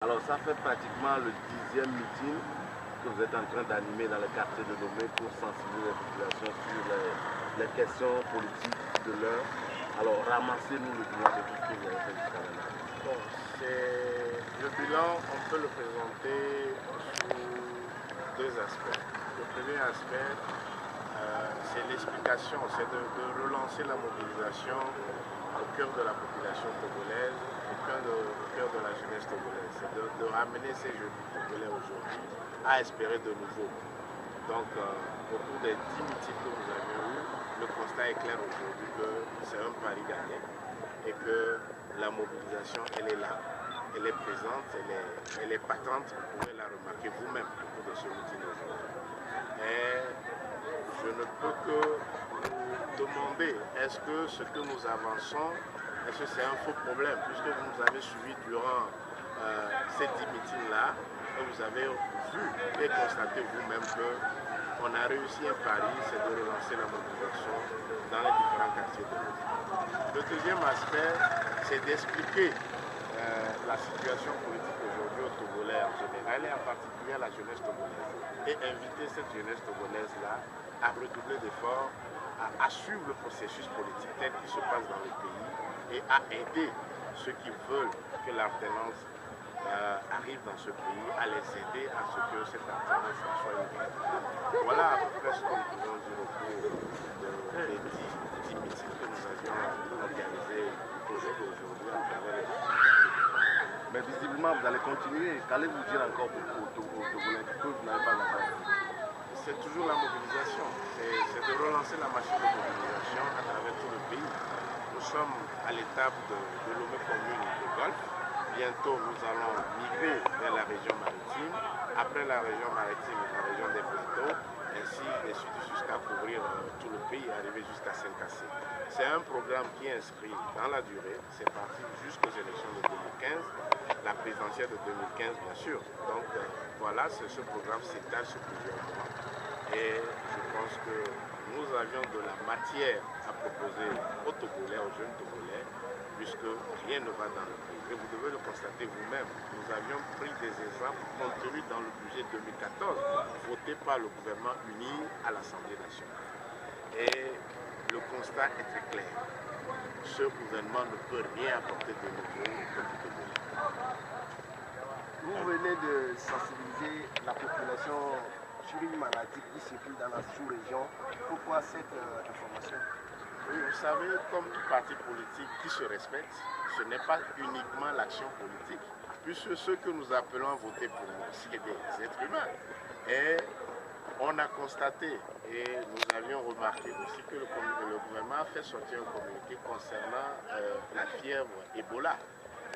Alors ça fait pratiquement le 10e meeting que vous êtes en train d'animer dans le quartier de Lomé pour sensibiliser les populations sur les questions politiques de l'heure. Alors ramassez-nous le bilan de tout ce que vous avez fait jusqu'à maintenant. Bon, le bilan, on peut le présenter sous deux aspects. Le premier aspect, c'est l'explication, c'est de relancer la mobilisation au cœur de la population togolaise, au cœur de la jeunesse togolaise. C'est de ramener ces jeunes togolais aujourd'hui à espérer de nouveau. Donc, au cours des 10 meetings que nous avions eus, le constat est clair aujourd'hui que c'est un pari gagné et que la mobilisation, elle est là, elle est présente, elle est patente, vous pouvez la remarquer vous-même au cours de ce meeting aujourd'hui. Et je ne peux que vous demander, est-ce que ce que nous avançons, est-ce que c'est un faux problème, puisque vous nous avez suivis durant ces 10 meetings-là, et vous avez vu et constaté vous-même qu'on a réussi un pari, c'est de relancer la mobilisation dans les différents quartiers de l'île. Le deuxième aspect, c'est d'expliquer la situation politique aujourd'hui au Togolais en général et en particulier à la jeunesse togolaise et inviter cette jeunesse togolaise-là à redoubler d'efforts, à suivre le processus politique tel qu'il se passe dans le pays et à aider ceux qui veulent que l'alternance arrive dans ce pays, à les aider à ce que cette alternance soit une réalité. Voilà à peu près ce que nous pouvons dire au cours des 10 meetings que nous avions organisés aujourd'hui à travers les Mais visiblement, vous allez continuer. Qu'allez-vous dire encore aux Togolais que vous n'avez pas encore dit? C'est toujours la mobilisation. C'est de relancer la machine de mobilisation à travers tout le pays. Nous sommes à l'étape de Lomé commune de Golfe. Bientôt, nous allons migrer vers la région maritime. Après la région maritime, la région des plateaux, ainsi de suite jusqu'à couvrir tout le pays et arriver jusqu'à Saint-Cassé. C'est un programme qui est inscrit dans la durée. C'est parti jusqu'aux élections de 2015, la présidentielle de 2015 bien sûr. Donc voilà, ce programme s'étale sur plusieurs mois. Et je pense que nous avions de la matière à proposer aux Togolais, aux jeunes Togolais, puisque rien ne va dans le pays. Et vous devez le constater vous-même. Nous avions pris des exemples contenus dans le budget 2014, voté par le gouvernement uni à l'Assemblée nationale. Et le constat est très clair. Ce gouvernement ne peut rien apporter de nouveau au peuple togolais. Vous venez de sensibiliser la population sur une maladie qui circule dans la sous-région. Pourquoi cette information? Oui, vous savez, comme tout parti politique qui se respecte, ce n'est pas uniquement l'action politique, puisque ceux que nous appelons à voter pour nous, c'est des êtres humains. Et on a constaté, et nous avions remarqué aussi que le gouvernement a fait sortir un communiqué concernant la fièvre Ebola.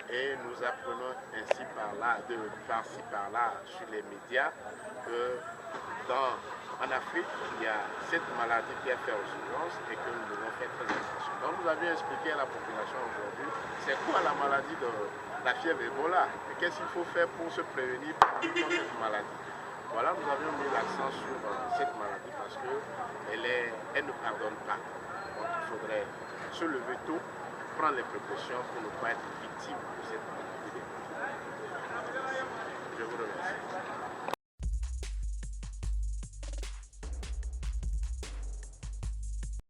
Et nous apprenons ainsi par-là, de par-ci par-là, sur les médias, que en Afrique, il y a cette maladie qui a fait urgence et que nous devons faire très attention. Donc nous avions expliqué à la population aujourd'hui, c'est quoi la maladie de la fièvre Ebola et qu'est-ce qu'il faut faire pour se prévenir contre cette maladie. Voilà, nous avions mis l'accent sur cette maladie parce qu'elle ne pardonne pas. Donc il faudrait se lever tôt, prendre les précautions pour ne pas être victime de cette maladie. Je vous remercie.